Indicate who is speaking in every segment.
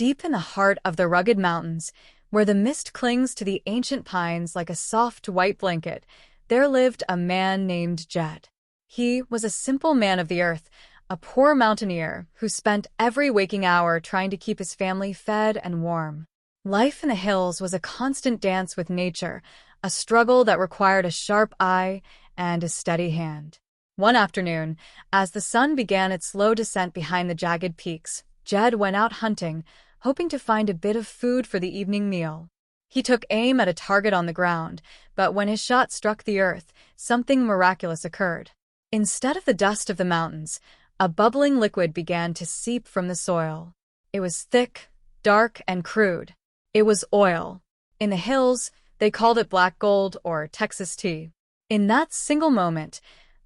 Speaker 1: Deep in the heart of the rugged mountains, where the mist clings to the ancient pines like a soft white blanket, there lived a man named Jed. He was a simple man of the earth, a poor mountaineer who spent every waking hour trying to keep his family fed and warm. Life in the hills was a constant dance with nature, a struggle that required a sharp eye and a steady hand. One afternoon, as the sun began its slow descent behind the jagged peaks, Jed went out hunting, hoping to find a bit of food for the evening meal. He took aim at a target on the ground, but when his shot struck the earth, something miraculous occurred. Instead of the dust of the mountains, a bubbling liquid began to seep from the soil. It was thick, dark, and crude. It was oil. In the hills, they called it black gold or Texas tea. In that single moment,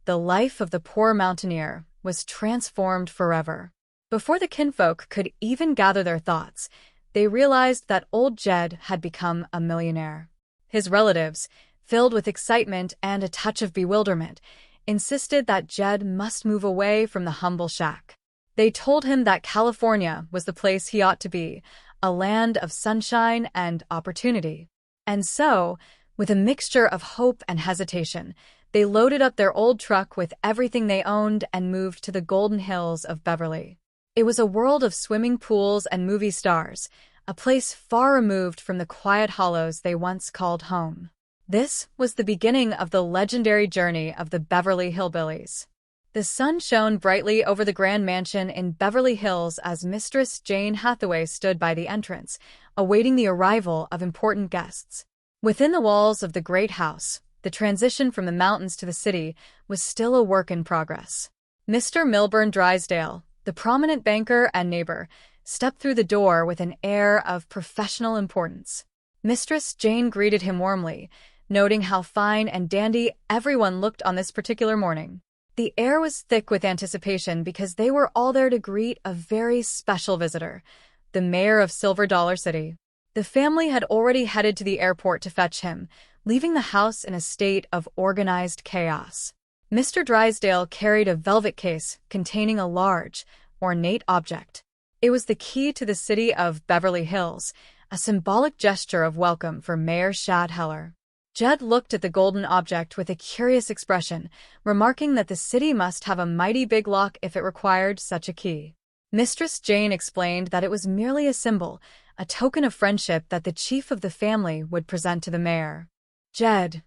Speaker 1: the life of the poor mountaineer was transformed forever. Before the kinfolk could even gather their thoughts, they realized that old Jed had become a millionaire. His relatives, filled with excitement and a touch of bewilderment, insisted that Jed must move away from the humble shack. They told him that California was the place he ought to be, a land of sunshine and opportunity. And so, with a mixture of hope and hesitation, they loaded up their old truck with everything they owned and moved to the Golden Hills of Beverly. It was a world of swimming pools and movie stars, a place far removed from the quiet hollows they once called home. This was the beginning of the legendary journey of the Beverly Hillbillies. The sun shone brightly over the grand mansion in Beverly Hills as Mistress Jane Hathaway stood by the entrance, awaiting the arrival of important guests. Within the walls of the great house, the transition from the mountains to the city was still a work in progress. Mr. Milburn Drysdale, the prominent banker and neighbor, stepped through the door with an air of professional importance. Mistress Jane greeted him warmly, noting how fine and dandy everyone looked on this particular morning. The air was thick with anticipation because they were all there to greet a very special visitor, the mayor of Silver Dollar City. The family had already headed to the airport to fetch him, leaving the house in a state of organized chaos. Mr. Drysdale carried a velvet case containing a large, ornate object. It was the key to the city of Beverly Hills, a symbolic gesture of welcome for Mayor Shad Heller. Jed looked at the golden object with a curious expression, remarking that the city must have a mighty big lock if it required such a key. Mistress Jane explained that it was merely a symbol, a token of friendship that the chief of the family would present to the mayor. Jed,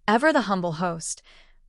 Speaker 1: ever the humble host,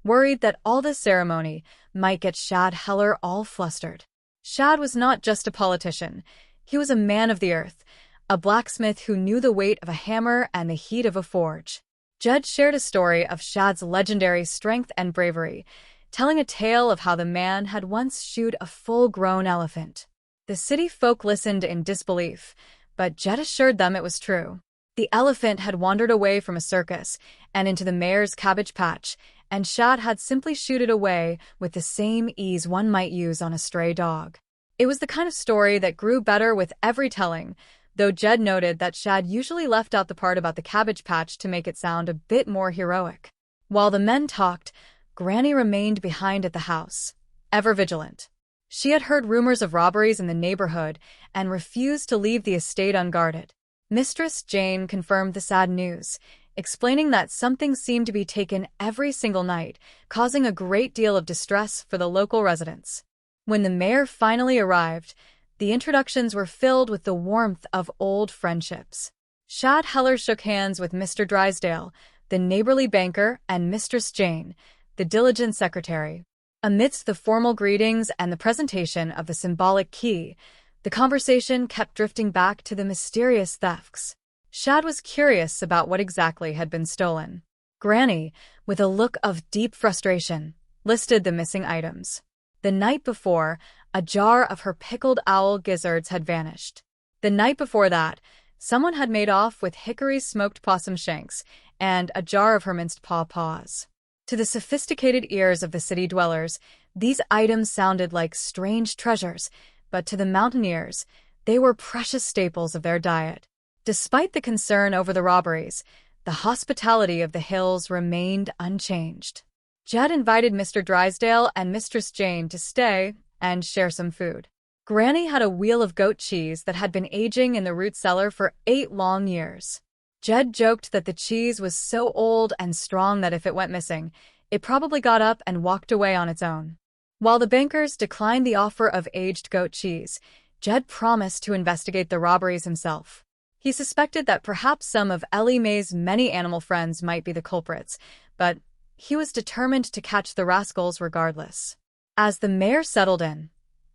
Speaker 1: worried that all this ceremony might get Shad Heller all flustered. Shad was not just a politician. He was a man of the earth, a blacksmith who knew the weight of a hammer and the heat of a forge. Jed shared a story of Shad's legendary strength and bravery, telling a tale of how the man had once shoed a full-grown elephant. The city folk listened in disbelief, but Jed assured them it was true. The elephant had wandered away from a circus and into the mayor's cabbage patch, and Shad had simply shooed it away with the same ease one might use on a stray dog. It was the kind of story that grew better with every telling, though Jed noted that Shad usually left out the part about the cabbage patch to make it sound a bit more heroic. While the men talked, Granny remained behind at the house, ever vigilant. She had heard rumors of robberies in the neighborhood and refused to leave the estate unguarded. Mistress Jane confirmed the sad news, explaining that something seemed to be taken every single night, causing a great deal of distress for the local residents. When the mayor finally arrived, the introductions were filled with the warmth of old friendships. Shad Heller shook hands with Mr. Drysdale, the neighborly banker, and Mistress Jane, the diligent secretary. Amidst the formal greetings and the presentation of the symbolic key, the conversation kept drifting back to the mysterious thefts. Shad was curious about what exactly had been stolen. Granny, with a look of deep frustration, listed the missing items. The night before, a jar of her pickled owl gizzards had vanished. The night before that, someone had made off with Hickory's smoked possum shanks and a jar of her minced paws. To the sophisticated ears of the city dwellers, these items sounded like strange treasures, but to the mountaineers, they were precious staples of their diet. Despite the concern over the robberies, the hospitality of the hills remained unchanged. Jed invited Mr. Drysdale and Mistress Jane to stay and share some food. Granny had a wheel of goat cheese that had been aging in the root cellar for 8 long years. Jed joked that the cheese was so old and strong that if it went missing, it probably got up and walked away on its own. While the bankers declined the offer of aged goat cheese, Jed promised to investigate the robberies himself. He suspected that perhaps some of Ellie Mae's many animal friends might be the culprits, but he was determined to catch the rascals regardless. As the mayor settled in,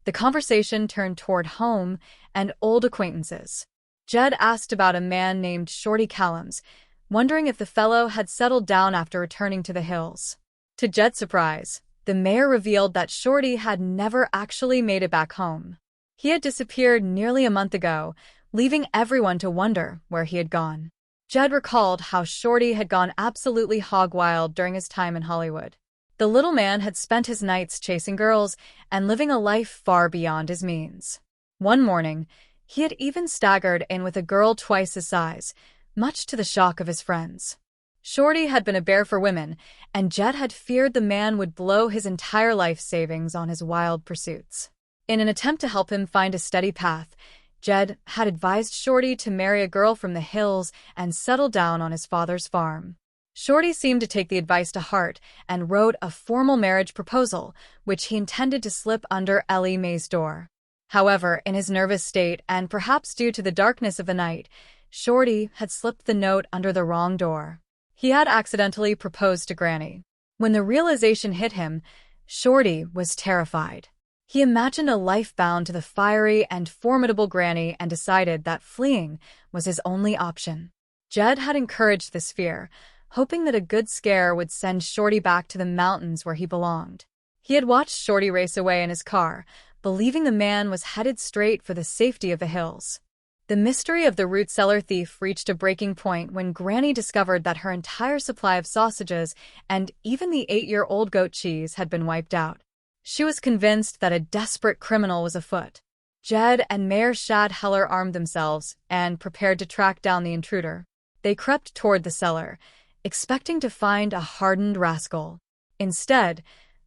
Speaker 1: the conversation turned toward home and old acquaintances. Jed asked about a man named Shorty Callums, wondering if the fellow had settled down after returning to the hills. To Jed's surprise, the mayor revealed that Shorty had never actually made it back home. He had disappeared nearly a month ago, leaving everyone to wonder where he had gone. Jed recalled how Shorty had gone absolutely hog wild during his time in Hollywood. The little man had spent his nights chasing girls and living a life far beyond his means. One morning, he had even staggered in with a girl twice his size, much to the shock of his friends. Shorty had been a bear for women, and Jed had feared the man would blow his entire life savings on his wild pursuits. In an attempt to help him find a steady path, Jed had advised Shorty to marry a girl from the hills and settle down on his father's farm. Shorty seemed to take the advice to heart and wrote a formal marriage proposal, which he intended to slip under Ellie Mae's door. However, in his nervous state, and perhaps due to the darkness of the night, Shorty had slipped the note under the wrong door. He had accidentally proposed to Granny. When the realization hit him, Shorty was terrified. He imagined a life bound to the fiery and formidable Granny and decided that fleeing was his only option. Jed had encouraged this fear, hoping that a good scare would send Shorty back to the mountains where he belonged. He had watched Shorty race away in his car, believing the man was headed straight for the safety of the hills. The mystery of the root cellar thief reached a breaking point when Granny discovered that her entire supply of sausages and even the 8-year-old goat cheese had been wiped out. She was convinced that a desperate criminal was afoot. Jed and Mayor Shad Heller armed themselves and prepared to track down the intruder. They crept toward the cellar, expecting to find a hardened rascal. Instead,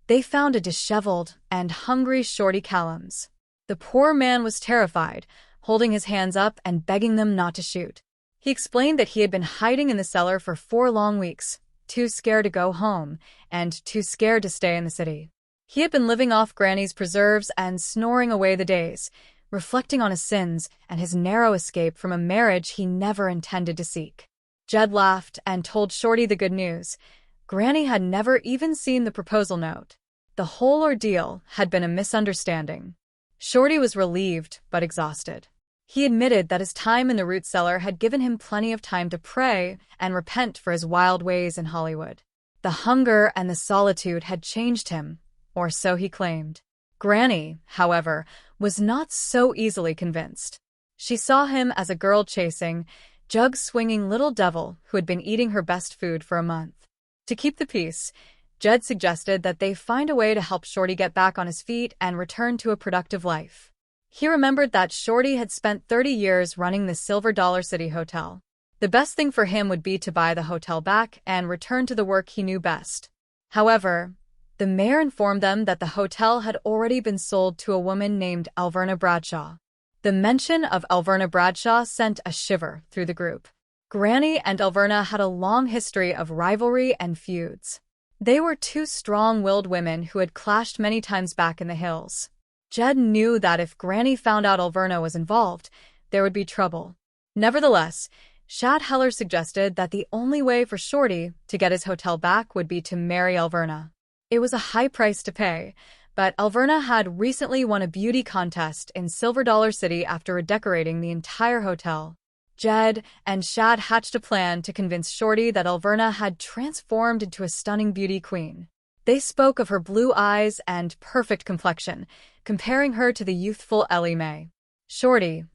Speaker 1: they found a disheveled and hungry Shorty Callums. The poor man was terrified, holding his hands up and begging them not to shoot. He explained that he had been hiding in the cellar for 4 long weeks, too scared to go home and too scared to stay in the city. He had been living off Granny's preserves and snoring away the days, reflecting on his sins and his narrow escape from a marriage he never intended to seek. Jed laughed and told Shorty the good news. Granny had never even seen the proposal note. The whole ordeal had been a misunderstanding. Shorty was relieved but exhausted. He admitted that his time in the root cellar had given him plenty of time to pray and repent for his wild ways in Hollywood. The hunger and the solitude had changed him, or so he claimed. Granny, however, was not so easily convinced. She saw him as a girl-chasing, jug-swinging little devil who had been eating her best food for a month. To keep the peace, Jed suggested that they find a way to help Shorty get back on his feet and return to a productive life. He remembered that Shorty had spent 30 years running the Silver Dollar City Hotel. The best thing for him would be to buy the hotel back and return to the work he knew best. However, the mayor informed them that the hotel had already been sold to a woman named Alverna Bradshaw. The mention of Alverna Bradshaw sent a shiver through the group. Granny and Alverna had a long history of rivalry and feuds. They were 2 strong-willed women who had clashed many times back in the hills. Jed knew that if Granny found out Alverna was involved, there would be trouble. Nevertheless, Shad Heller suggested that the only way for Shorty to get his hotel back would be to marry Alverna. It was a high price to pay, but Alverna had recently won a beauty contest in Silver Dollar City after redecorating the entire hotel. Jed and Shad hatched a plan to convince Shorty that Alverna had transformed into a stunning beauty queen. They spoke of her blue eyes and perfect complexion, comparing her to the youthful Ellie Mae. Shorty,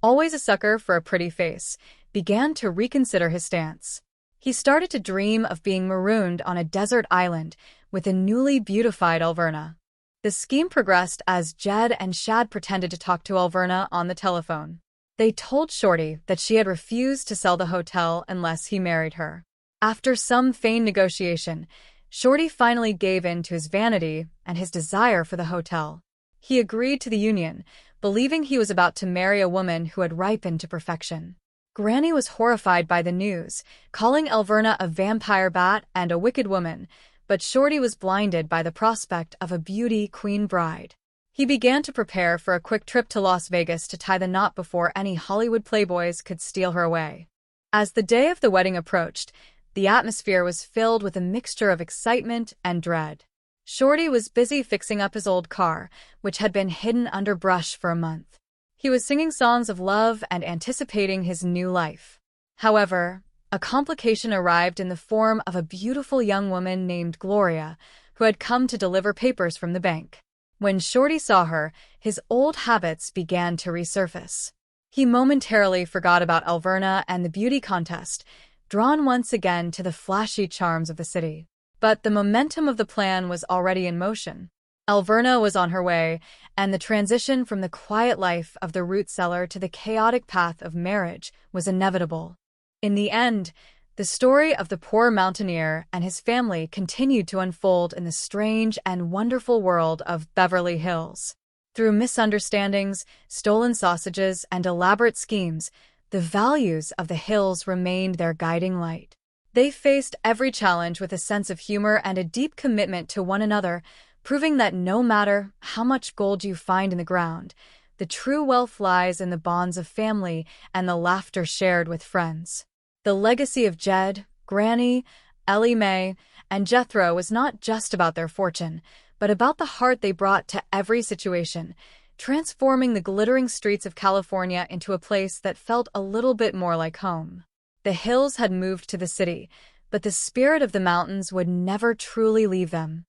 Speaker 1: always a sucker for a pretty face, began to reconsider his stance. He started to dream of being marooned on a desert island with a newly beautified Alverna. The scheme progressed as Jed and Shad pretended to talk to Alverna on the telephone. They told Shorty that she had refused to sell the hotel unless he married her. After some feigned negotiation, Shorty finally gave in to his vanity and his desire for the hotel. He agreed to the union, believing he was about to marry a woman who had ripened to perfection. Granny was horrified by the news, calling Elverna a vampire bat and a wicked woman, but Shorty was blinded by the prospect of a beauty queen bride. He began to prepare for a quick trip to Las Vegas to tie the knot before any Hollywood playboys could steal her away. As the day of the wedding approached, the atmosphere was filled with a mixture of excitement and dread. Shorty was busy fixing up his old car, which had been hidden under brush for a month. He was singing songs of love and anticipating his new life. However, a complication arrived in the form of a beautiful young woman named Gloria, who had come to deliver papers from the bank. When Shorty saw her, his old habits began to resurface. He momentarily forgot about Elverna and the beauty contest, drawn once again to the flashy charms of the city. But the momentum of the plan was already in motion. Elverna was on her way, and the transition from the quiet life of the root cellar to the chaotic path of marriage was inevitable. In the end, the story of the poor mountaineer and his family continued to unfold in the strange and wonderful world of Beverly Hills. Through misunderstandings, stolen sausages, and elaborate schemes, the values of the Hills remained their guiding light. They faced every challenge with a sense of humor and a deep commitment to one another, proving that no matter how much gold you find in the ground, the true wealth lies in the bonds of family and the laughter shared with friends. The legacy of Jed, Granny, Ellie Mae, and Jethro was not just about their fortune, but about the heart they brought to every situation, transforming the glittering streets of California into a place that felt a little bit more like home. The Hills had moved to the city, but the spirit of the mountains would never truly leave them.